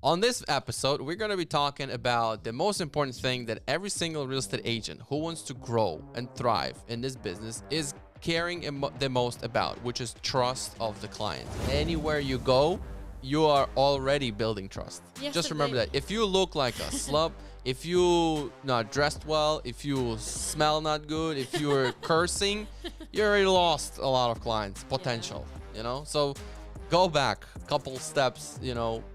On this episode, we're going to be talking about the most important thing that every single real estate agent who wants to grow and thrive in this business is caring the most about, which is trust of the client. Anywhere you go, you are already building trust. Yes, Just remember that. If you look like a slub, if you not dressed well, if you smell not good, if you're cursing, you already lost a lot of clients, potential, So go back a couple steps,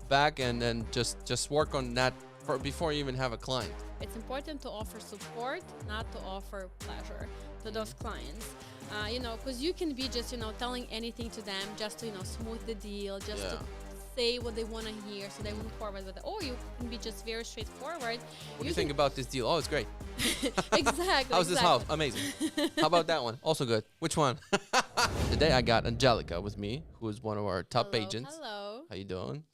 back and then just work on that before you even have a client. It's important to offer support, not to offer pleasure to those clients. Because you can be just, telling anything to them just to, smooth the deal, just to say what they want to hear so they move forward with it. Or you can be just very straightforward. What do you think about this deal? Oh, it's great. Exactly. How's this house? Amazing. How about that one? Also good. Which one? Today I got Angelica with me, who is one of our top agents. Hello. How you doing?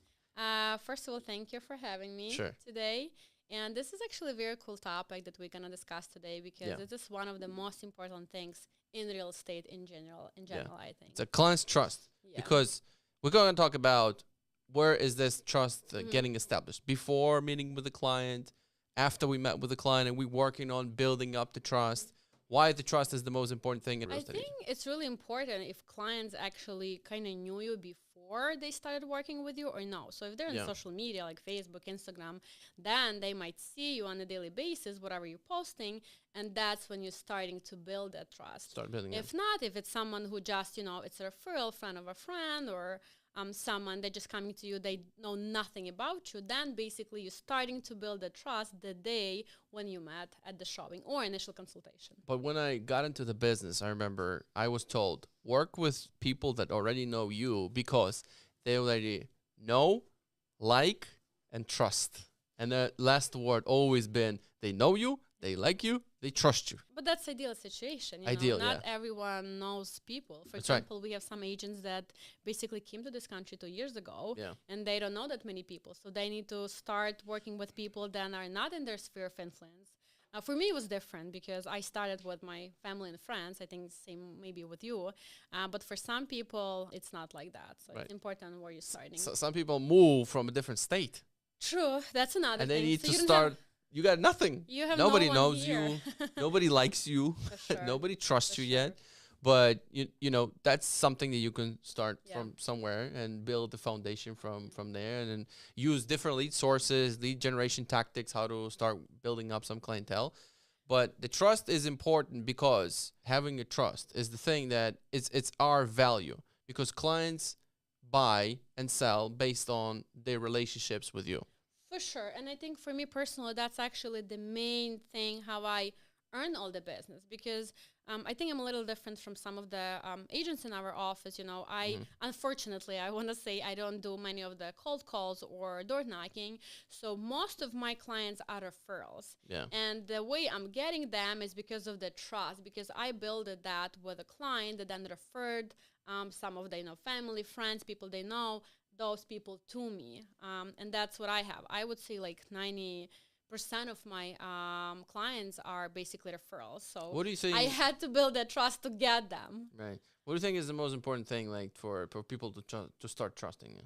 First of all, thank you for having me today. And this is actually a very cool topic that we're going to discuss today because it is one of the most important things in real estate in general, I think. It's a client's trust because we're going to talk about where is this trust getting established before meeting with the client, after we met with the client, and we're working on building up the trust. Why the trust is the most important thing in real estate. I think it's really important if clients actually kind of knew you before they started working with you or no. So if they're on social media like Facebook, Instagram, then they might see you on a daily basis, whatever you're posting, and that's when you're starting to build that trust. Start building it. If not, if it's someone who just, it's a referral, friend of a friend, or someone that just coming to you, they know nothing about you, then basically you're starting to build the trust the day when you met at the showing or initial consultation. But when I got into the business, I remember I was told, work with people that already know you because they already know, like, and trust. And the last word always been, they know you, they like you, they trust you. But that's ideal situation. Not everyone knows people. For example, we have some agents that basically came to this country 2 years ago and they don't know that many people. So they need to start working with people that are not in their sphere of influence. For me, it was different because I started with my family and friends. I think same maybe with you. But for some people, it's not like that. So it's important where you're starting. So some people move from a different state. True. That's another thing. And they need to start... You got nothing. You have Nobody no knows you. Nobody likes you. Nobody trusts you yet. But you know that's something that you can start from somewhere and build the foundation from there, and then use different lead sources, lead generation tactics, how to start building up some clientele. But the trust is important because having a trust is the thing that it's our value, because clients buy and sell based on their relationships with you. For sure. And I think for me personally, that's actually the main thing how I earn all the business, because I think I'm a little different from some of the agents in our office. Unfortunately, I want to say I don't do many of the cold calls or door knocking. So most of my clients are referrals. Yeah. And the way I'm getting them is because of the trust, because I built that with a client that then referred some of their family, friends, people they know, those people to me. And that's what I have. I would say like 90% of my clients are basically referrals. So what do you think? I had to build that trust to get them. Right. What do you think is the most important thing, like for people to start trusting you?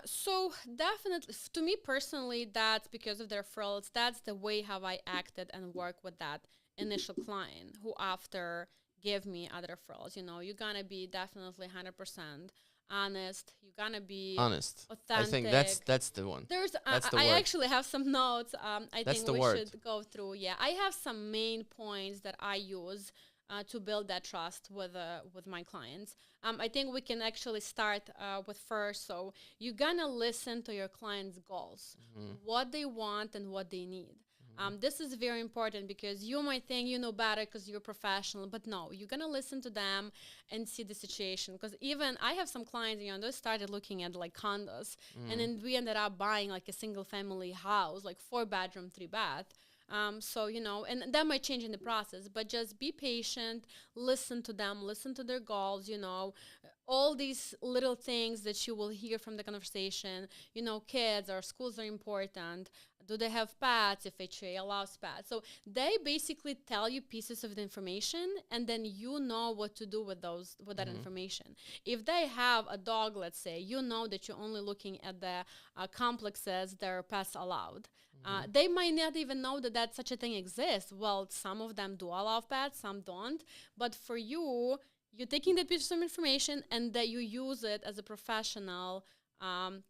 So definitely, to me personally, that's because of the referrals. That's the way how I acted and work with that initial client who after give me other referrals. You're gonna be definitely 100% honest. You're gonna be honest, authentic. I think that's the one. I actually have some notes. I think we word. should go through. Yeah, I have some main points that I use to build that trust with my clients. I think we can actually start with first. So you're gonna listen to your clients' goals, what they want and what they need. This is very important because you might think you know better because you're professional, but no, you're going to listen to them and see the situation. Because even I have some clients, they started looking at like condos and then we ended up buying like a single family house, like 4-bedroom, 3-bath. So, and that might change in the process, but just be patient, listen to them, listen to their goals, all these little things that you will hear from the conversation, you know, kids or schools are important. Do they have pets if HA allows pets? So they basically tell you pieces of the information, and then you know what to do with that information. If they have a dog, let's say, you know that you're only looking at the complexes that are pets allowed. They might not even know that such a thing exists. Well, some of them do allow pets, some don't. But for you, you're taking that piece of information and that you use it as a professional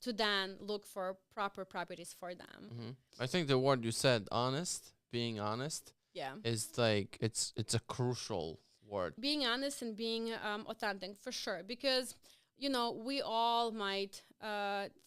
to then look for proper properties for them. I think the word you said, honest, being honest, Yeah. is like it's a crucial word. Being honest and being authentic, for sure, because you know we all might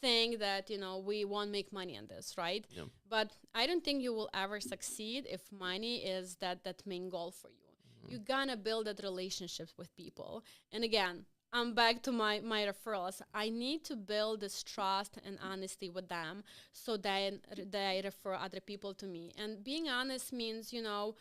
think that, you know, we won't make money on this, right? Yeah. But I don't think you will ever succeed if money is that main goal for you. You're gonna build that relationships with people. And again, I'm back to my referrals. I need to build this trust and honesty with them so that they refer other people to me. And being honest means, you know,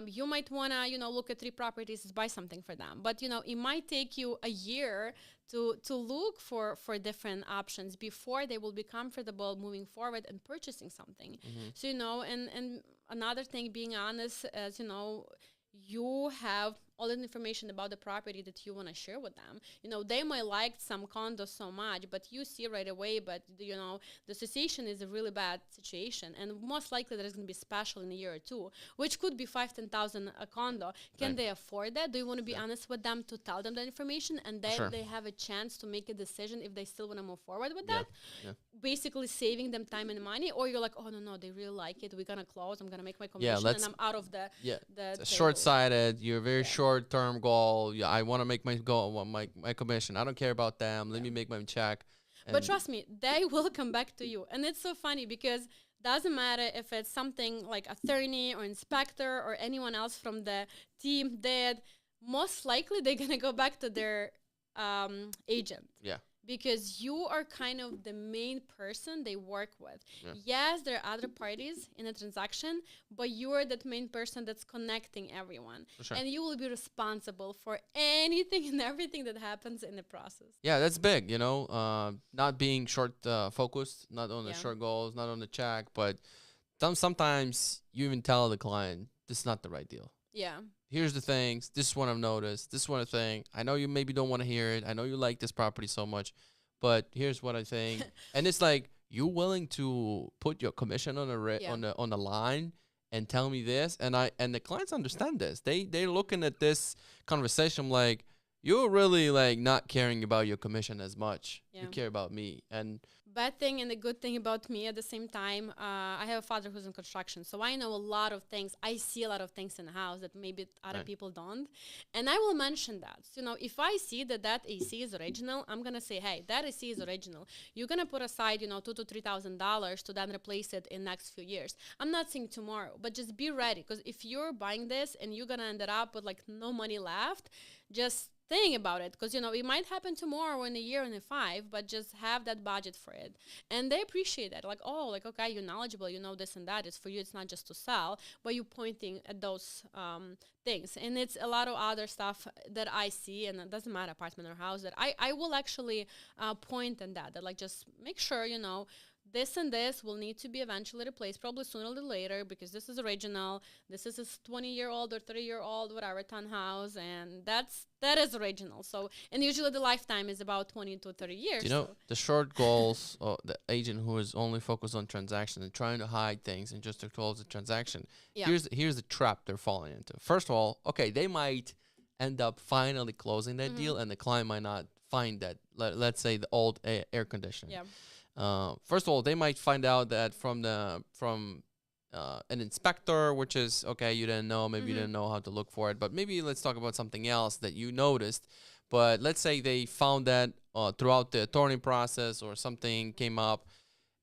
you might want to, you know, look at 3 properties, buy something for them. But, you know, it might take you a year to look for different options before they will be comfortable moving forward and purchasing something. So, you know, and another thing, being honest, as, you know, you have all the information about the property that you want to share with them. You know, they might like some condo so much, but you see right away, but, you know, the association is a really bad situation. And most likely there is going to be special in a year or two, which could be 5,000-10,000 a condo. Can they afford that? Do you want to be honest with them to tell them that information? And then they have a chance to make a decision if they still want to move forward with that. Basically saving them time and money. Or you're like, oh, no, they really like it. We're going to close. I'm going to make my commission and I'm out of the it's short-sighted. You're very short-term goal. Yeah, I want to make my goal, my commission. I don't care about them. Let me make my check. But trust me, they will come back to you. And it's so funny because doesn't matter if it's something like attorney or inspector or anyone else from the team, that most likely they're going to go back to their agent. Yeah. Because you are kind of the main person they work with. Yes, there are other parties in a transaction, but you are that main person that's connecting everyone. And you will be responsible for anything and everything that happens in the process. Yeah, that's big, you know, not being short focused, not on the short goals, not on the check, but sometimes you even tell the client, this is not the right deal. Yeah. Here's the things. This is what I've noticed. This is what I think. I know you maybe don't want to hear it. I know you like this property so much, but here's what I think. And it's like, you willing to put your commission on on the line and tell me this? And the clients understand this. They're looking at this conversation like, you're really like not caring about your commission as much. You care about me. And bad thing and the good thing about me at the same time, I have a father who's in construction, so I know a lot of things. I see a lot of things in the house that maybe other people don't, and I will mention that. So, you know, if I see that AC is original, I'm gonna say, hey, that AC is original. You're gonna put aside, you know, $2,000 to $3,000 to then replace it in next few years. I'm not saying tomorrow, but just be ready, because if you're buying this and you're gonna end up with like no money left, just think about it, because, you know, it might happen tomorrow, in a year, in a 5, but just have that budget for it. And they appreciate that, like, oh, like, okay, you're knowledgeable, you know this and that. It's for you, it's not just to sell, but you're pointing at those things. And it's a lot of other stuff that I see, and it doesn't matter, apartment or house, that I will actually point in that like, just make sure, you know, this and this will need to be eventually replaced, probably sooner than later, because this is original. This is a 20-year-old or 30-year-old, whatever, townhouse, and that is original. So, and usually the lifetime is about 20 to 30 years. You know, the short goals, the agent who is only focused on transactions and trying to hide things and just to close the transaction. Here's the trap they're falling into. First of all, okay, they might end up finally closing that deal, and the client might not find that. Let's say the old air conditioner. Yeah. First of all, they might find out that from an inspector, which is, okay, you didn't know, maybe you didn't know how to look for it, but maybe let's talk about something else that you noticed. But let's say they found that throughout the attorney process or something came up,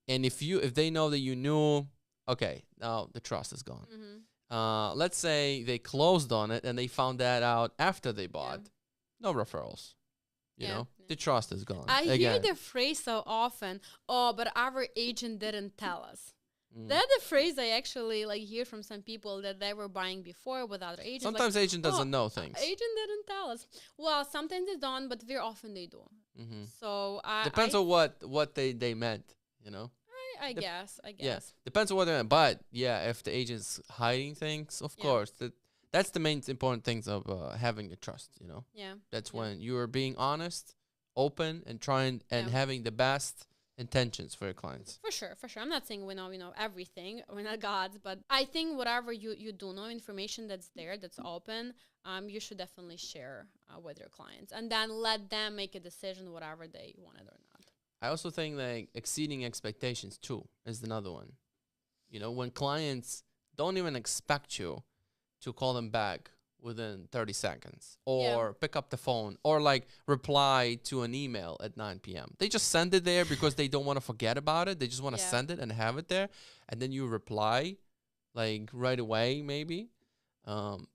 and if they know that you knew, okay, now the trust is gone. Let's say they closed on it and they found that out after they bought, no referrals. You know, the trust is gone. I hear the phrase so often, oh, but our agent didn't tell us. That's a phrase I actually like hear from some people that they were buying before with other agents. Sometimes like, agent doesn't know things. Agent didn't tell us. Well, sometimes they don't, but very often they do. So Depends on what they meant, you know. I guess. Yeah, depends on what they meant. But yeah, if the agent's hiding things, of course, that's the main important things of having the trust, you know. Yeah. That's when you are being honest, open, and trying and having the best intentions for your clients. For sure. I'm not saying we know everything. We're not gods, but I think whatever you do know, information that's there, that's open, you should definitely share with your clients, and then let them make a decision whatever they wanted or not. I also think like exceeding expectations too is another one. You know, when clients don't even expect you to call them back within 30 seconds or pick up the phone or like reply to an email at 9 p.m. They just send it there because they don't want to forget about it. They just want to send it and have it there. And then you reply like right away, maybe.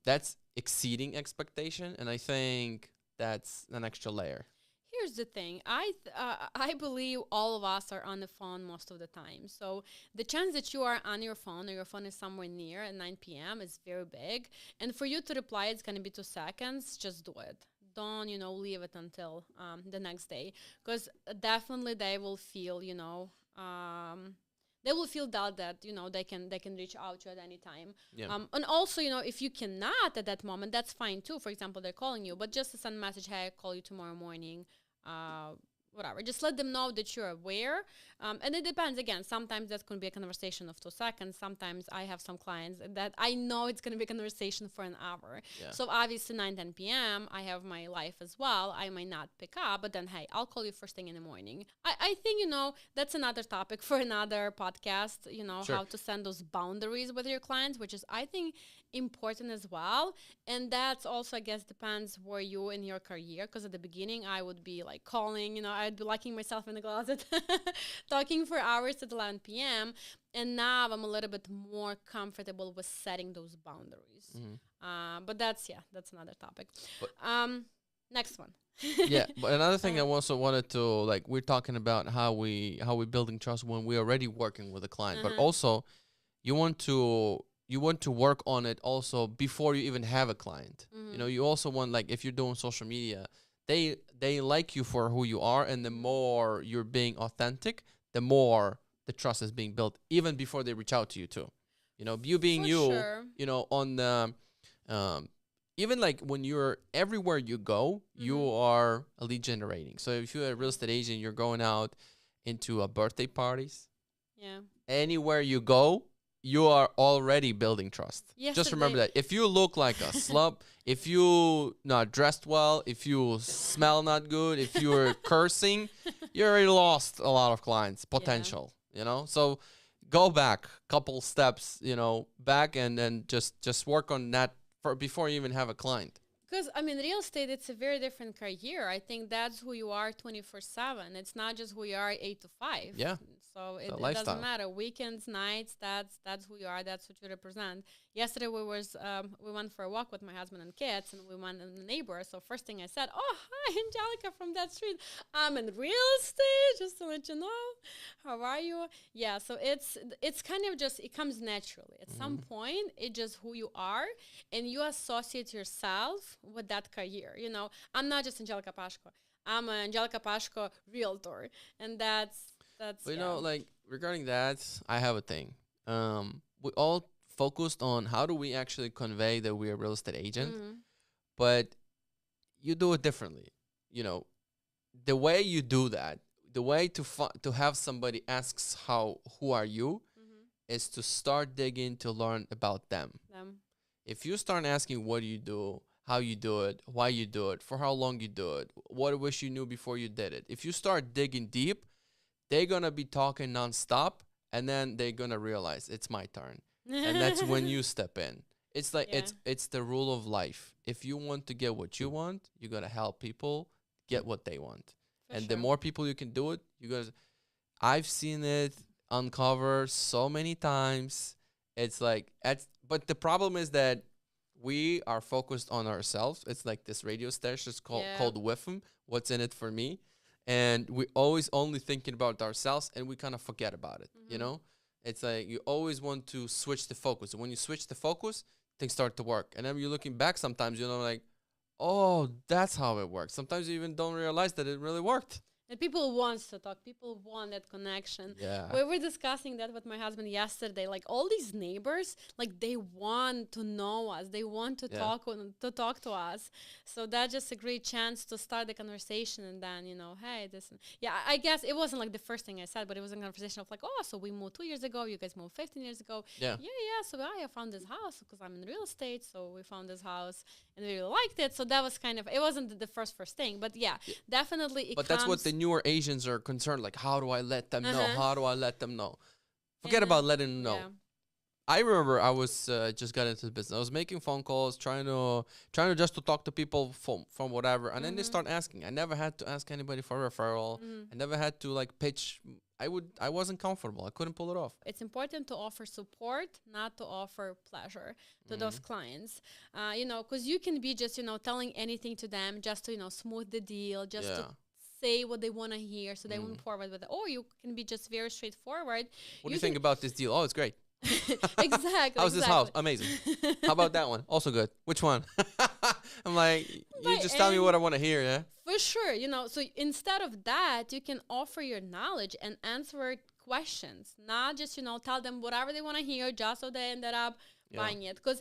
That's exceeding expectation. And I think that's an extra layer. Here's the thing. I believe all of us are on the phone most of the time. So the chance that you are on your phone or your phone is somewhere near at 9 p.m. is very big. And for you to reply, it's going to be 2 seconds. Just do it. Don't, leave it until the next day. Because definitely they will feel, they will feel doubt that they can reach out to you at any time. And also if you cannot at that moment, that's fine too. For example, they're calling you, but just to send a message, hey, I'll call you tomorrow morning, whatever, just let them know that you're aware. And it depends. Again, sometimes that can be a conversation of 2 seconds. Sometimes I have some clients that I know it's going to be a conversation for an hour. So obviously 10 p.m. I have my life as well. I might not pick up, but then, hey, I'll call you first thing in the morning. I think, that's another topic for another podcast, how to send those boundaries with your clients, which is, I think, important as well. And that's also, I guess, depends where you in your career, because at the beginning I would be like calling, I'd be locking myself in the closet talking for hours at 11 p.m. And now I'm a little bit more comfortable with setting those boundaries. But that's another topic. Next one. Yeah, but another thing I also wanted to, like, we're talking about how we building trust when we're already working with a client, but also you want to work on it also before you even have a client. You also want, like, if you're doing social media, they like you for who you are, and the more you're being authentic, the more the trust is being built even before they reach out to you too. You being for you, sure. On the even like when you're everywhere you go, you are a lead generating. So if you're a real estate agent, you're going out into birthday parties. Yeah. Anywhere you go, you are already building trust. Just remember that. If you look like a slump, if you not dressed well, if you smell not good, if you're cursing, you already lost a lot of clients, potential, So go back a couple steps, back and then just work on that before you even have a client. Because, real estate, it's a very different career. I think that's who you are 24/7. It's not just who you are 8 to 5. Yeah. So it doesn't matter. Weekends, nights, that's who you are. That's what you represent. Yesterday we went for a walk with my husband and kids, and we went in the neighbor. So first thing I said, "Oh, hi, Angelica from that street. I'm in real estate, just to let you know. How are you?" Yeah. So it's kind of just, it comes naturally. At some point, it's just who you are, and you associate yourself with that career. I'm not just Angelica Pashko. I'm an Angelica Pashko realtor, and that's. Well, like regarding that, I have a thing. We all focused on how do we actually convey that we're a real estate agent, but you do it differently. The way you do that, the way to have somebody asks who are you, is to start digging to learn about them. If you start asking what do you do, how you do it, why you do it, for how long you do it, what I wish you knew before you did it. If you start digging deep, they're going to be talking nonstop, and then they're going to realize it's my turn. And that's when you step in. It's like, it's the rule of life. If you want to get what you want, you got to help people get what they want. And the more people you can do it, I've seen it uncover so many times. It's like, but the problem is that we are focused on ourselves. It's like this radio station called WIFM, What's in It for Me. And we always only thinking about ourselves, and we kind of forget about it, It's like you always want to switch the focus. And when you switch the focus, things start to work. And then you're looking back sometimes, like, oh, that's how it works. Sometimes you even don't realize that it really worked. And people want to talk. People want that connection. Yeah. We were discussing that with my husband yesterday. Like all these neighbors, like they want to know us. They want to talk to us. So that's just a great chance to start the conversation. And then hey, this. Yeah, I guess it wasn't like the first thing I said, but it was a conversation of like, oh, so we moved 2 years ago. You guys moved 15 years ago. Yeah. So I found this house because I'm in real estate. So we found this house and we really liked it. So that was kind of. It wasn't the first thing, but definitely. But that's what the newer Asians are concerned, like, how do I let them know? How do I let them know? Forget about letting them know. I remember I was just got into the business. I was making phone calls, trying to just to talk to people from whatever, and then they start asking. I never had to ask anybody for a referral. I never had to like pitch. I wasn't comfortable. I couldn't pull it off. It's important to offer support, not to offer pleasure to those clients. Because you can be just telling anything to them just to smooth the deal, just to say what they want to hear, so they move forward with it. Or you can be just very straightforward. What do you think about this deal? Oh, it's great. Exactly. How's this house? Amazing. How about that one? Also good. Which one? I'm like, you just tell me what I want to hear, yeah? For sure. So instead of that, you can offer your knowledge and answer questions, not just, tell them whatever they want to hear just so they ended up buying it. Because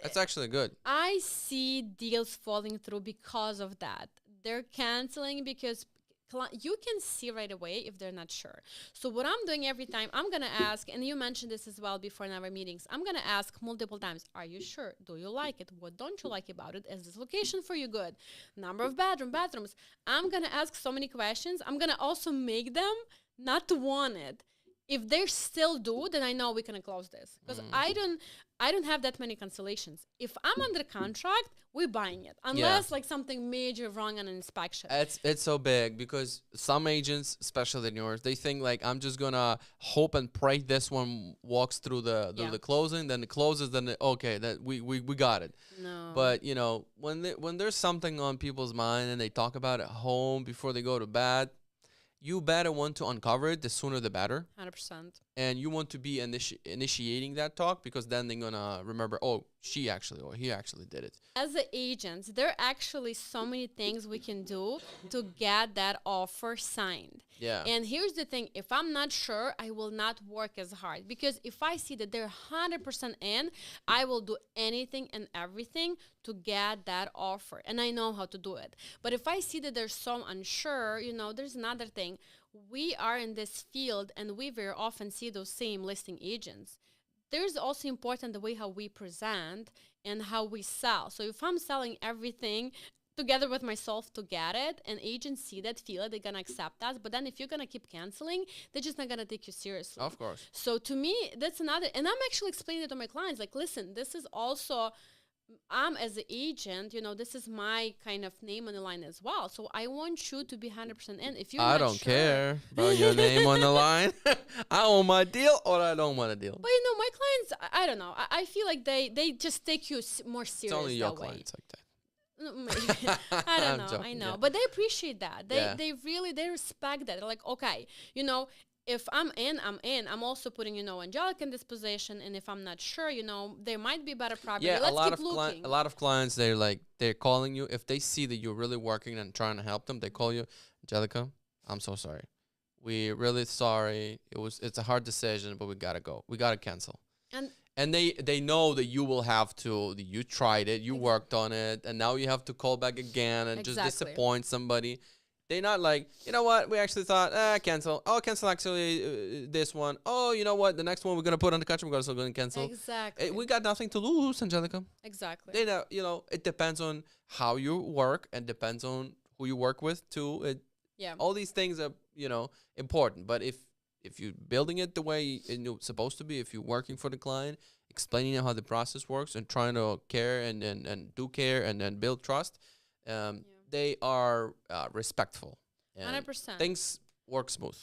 that's actually good. I see deals falling through because of that. They're canceling because you can see right away if they're not sure. So what I'm doing every time, I'm going to ask, and you mentioned this as well before in our meetings, I'm going to ask multiple times, are you sure? Do you like it? What don't you like about it? Is this location for you good? Number of bathrooms. I'm going to ask so many questions. I'm going to also make them not to want it. If they still do, then I know we can close this. Because I don't have that many cancellations. If I'm under contract, we're buying it. Unless like something major wrong on an inspection. It's so big because some agents, especially in yours, they think like I'm just gonna hope and pray this one walks through the closing, then it closes, then that we got it. No. But when there's something on people's mind and they talk about it home before they go to bed, you better want to uncover it. The sooner the better. 100%. And you want to be initiating that talk because then they're going to remember, oh, she actually or he actually did it. As an agent, there are actually so many things we can do to get that offer signed. Yeah. And here's the thing. If I'm not sure, I will not work as hard. Because if I see that they're 100% in, I will do anything and everything to get that offer. And I know how to do it. But if I see that they're so unsure, there's another thing. We are in this field and we very often see those same listing agents. There's also important the way how we present and how we sell. So if I'm selling everything together with myself to get it, and agents see that, feel it, they're going to accept that. But then if you're going to keep canceling, they're just not going to take you seriously. Of course. So to me, that's another, and I'm actually explaining it to my clients, like, listen, this is also, I'm as an agent, this is my kind of name on the line as well. So I want you to be 100% in. If you're I don't care about your name on the line. I own my deal or I don't want a deal. But my clients, I don't know. I feel like they just take you more serious. It's only your clients like that. I don't know. Joking, I know, but they appreciate that. They really respect that. They're like, okay, if I'm in, I'm in. I'm also putting, Angelica in this position, and if I'm not sure, there might be better property. Yeah, Let's keep looking. A lot of clients, they're calling you if they see that you're really working and trying to help them. They call you, Angelica, I'm so sorry. We're really sorry. It's a hard decision, but we gotta go. We gotta cancel. And they know that you will have to. You tried it, you worked on it, and now you have to call back again and just disappoint somebody. They're not like, you know what, we actually thought, cancel. Oh, cancel actually this one. Oh, you know what, the next one we're going to put on the contract, we're also going to cancel. Exactly. We got nothing to lose, Angelica. Exactly. They know, it depends on how you work and depends on who you work with too. All these things are, important. But if you're building it the way it's supposed to be, if you're working for the client, explaining how the process works and trying to care and do care and build trust, they are respectful. 100%. Things work smooth.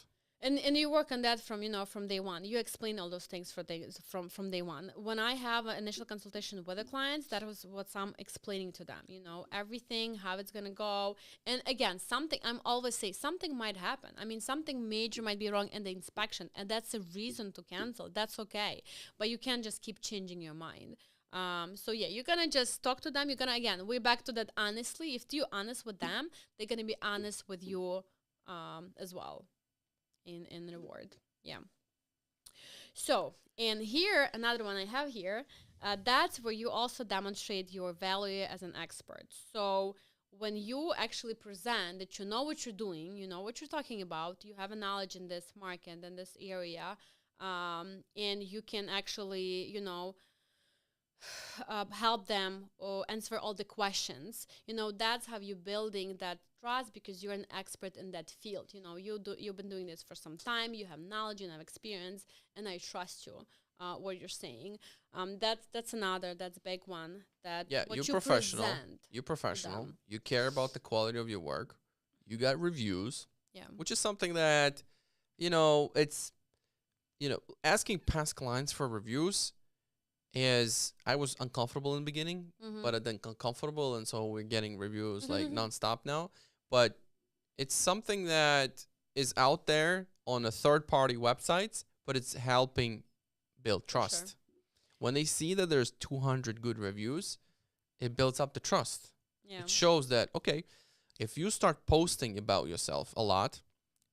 And you work on that from, from day one. You explain all those things from day one. When I have an initial consultation with the clients, that was what I'm explaining to them, everything, how it's going to go. And again, I'm always say something might happen. I mean, something major might be wrong in the inspection, and that's a reason to cancel. That's okay. But you can't just keep changing your mind. So yeah, you're gonna just talk to them. You're gonna, again, we're back to that honestly. If you're honest with them, they're gonna be honest with you as well in reward. Yeah. So, and here, another one I have here, that's where you also demonstrate your value as an expert. So when you actually present that you know what you're doing, you know what you're talking about, you have a knowledge in this market, in this area, and you can actually, help them or answer all the questions. That's how you're building that trust, because you're an expert in that field. You've been doing this for some time. You have knowledge, you have experience, and I trust you. What you're saying. That's a big one. That Yeah, what you're you professional. present You're professional. them. You care about the quality of your work. You got reviews, Yeah. which is something that, it's, asking past clients for reviews is, I was uncomfortable in the beginning, but I then comfortable, and so we're getting reviews like nonstop now. But it's something that is out there on a third-party websites, but it's helping build trust. Sure. When they see that there's 200 good reviews, it builds up the trust. Yeah. It shows that, okay, if you start posting about yourself a lot,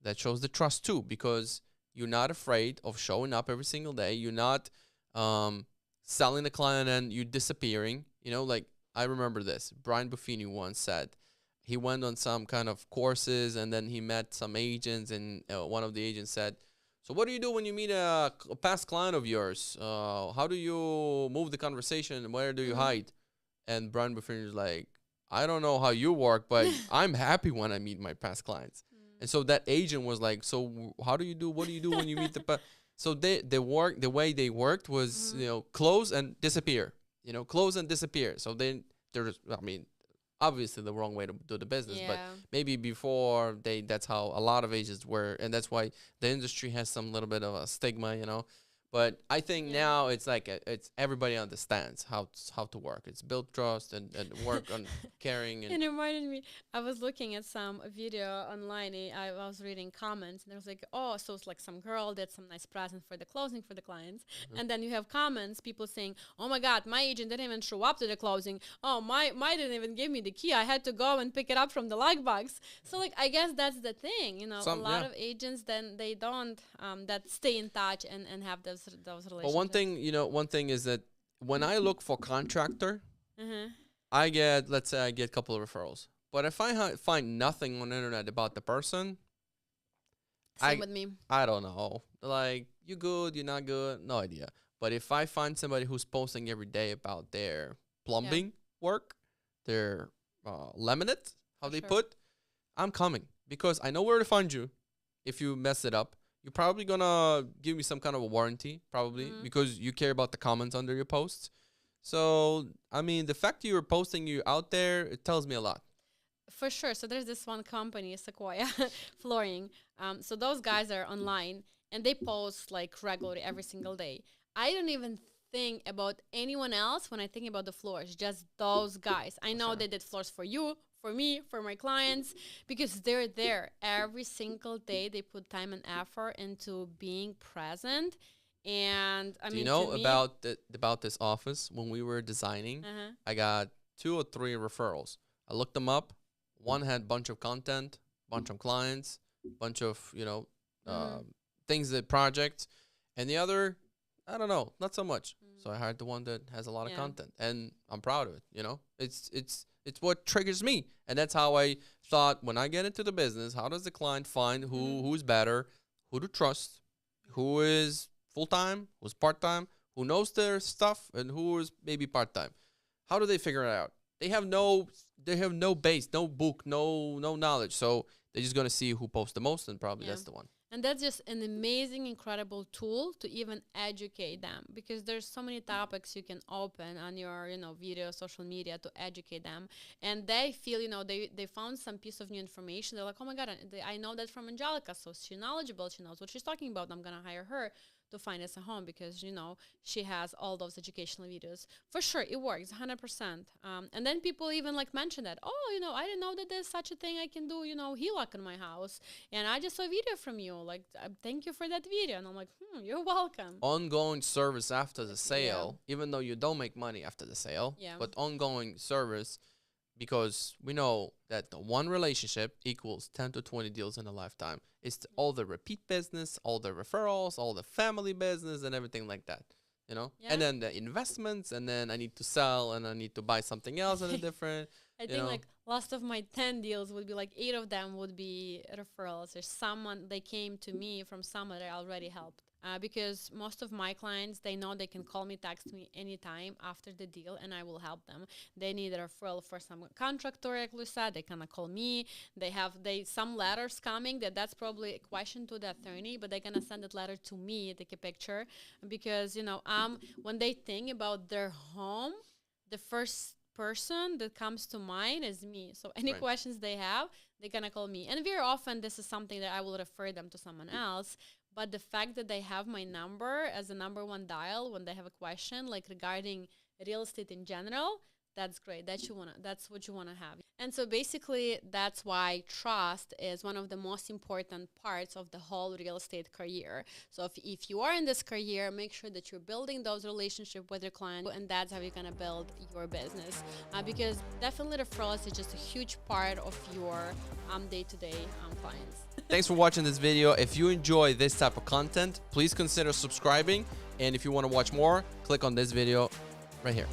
that shows the trust too, because you're not afraid of showing up every single day. You're not selling the client and you disappearing. Like, I remember this. Brian Buffini once said he went on some kind of courses, and then he met some agents, and one of the agents said, so what do you do when you meet a past client of yours? How do you move the conversation, and where do you hide? And Brian Buffini is like, I don't know how you work, but I'm happy when I meet my past clients. And so that agent was like, so what do you do when you meet the so the way they worked was, close and disappear, close and disappear. So then there's, I mean, obviously the wrong way to do the business, but maybe before that's how a lot of agents were, and that's why the industry has some little bit of a stigma, But I think now it's like it's everybody understands how to work. It's build trust and work on caring. And it reminded me, I was looking at some video online. I was reading comments, and there was like, oh, so it's like some girl did some nice present for the closing for the clients. And then you have comments, people saying, oh my God, my agent didn't even show up to the closing. Oh, my didn't even give me the key. I had to go and pick it up from the lockbox. So like, I guess that's the thing, a lot of agents, then they don't that stay in touch and have those relationships. But one thing is that when I look for contractor, I get, let's say I get a couple of referrals. But if I find nothing on the internet about the person, Same with me. I don't know. Like, you good, you're not good, no idea. But if I find somebody who's posting every day about their plumbing work, their laminate, how they put, I'm coming, because I know where to find you if you mess it up. You're probably going to give me some kind of a warranty, probably, because you care about the comments under your posts. So, I mean, the fact you're posting you out there, it tells me a lot. For sure. So there's this one company, Sequoia Flooring. So those guys are online, and they post like regularly every single day. I don't even think about anyone else when I think about the floors, just those guys. I know they did floors for you, for me, for my clients, because they're there every single day. They put time and effort into being present. And I mean, about this office, when we were designing, I got 2 or 3 referrals. I looked them up. One had a bunch of content, bunch of clients, bunch of things, that projects, and the other, I don't know, not so much. So I hired the one that has a lot of content, and I'm proud of it. It's what triggers me, and that's how I thought when I get into the business. How does the client find who's better, who to trust, who is full-time, who's part-time, who knows their stuff, and who is maybe part-time? How do they figure it out? They have no base, no book, no knowledge. So they're just gonna see who posts the most, and probably that's the one. And that's just an amazing, incredible tool to even educate them, because there's so many topics you can open on your, video, social media to educate them. And they feel, they found some piece of new information. They're like, oh my God, I know that from Angelica. So she's knowledgeable. She knows what she's talking about. I'm going to hire her to find us a home because, she has all those educational videos. For sure, it works 100%. And then people even like mention that, oh, I didn't know that there's such a thing I can do, HELOC in my house. And I just saw a video from you. Like, thank you for that video. And I'm like, you're welcome. Ongoing service after the sale, even though you don't make money after the sale, but ongoing service, because we know that one relationship equals 10 to 20 deals in a lifetime. It's all the repeat business, all the referrals, all the family business, and everything like that, And then the investments, and then I need to sell, and I need to buy something else in a different, I think like last of my 10 deals would be like 8 of them would be referrals, or someone, they came to me from someone that I already helped. Because most of my clients, they know they can call me, text me anytime after the deal, and I will help them. They need a referral for some contractor, like Luisa, they gonna call me. They have some letters coming that's probably a question to the attorney, but they're gonna send that letter to me, take a picture, because when they think about their home, the first person that comes to mind is me. So any questions they have, they're gonna call me. And very often this is something that I will refer them to someone else. But the fact that they have my number as the number one dial when they have a question, like regarding real estate in general, that's great. That's what you wanna have. And so basically that's why trust is one of the most important parts of the whole real estate career. So if you are in this career, make sure that you're building those relationships with your client, and that's how you're gonna build your business. Because definitely referrals is just a huge part of your day-to-day clients. Thanks for watching this video. If you enjoy this type of content, please consider subscribing. And if you want to watch more, click on this video right here.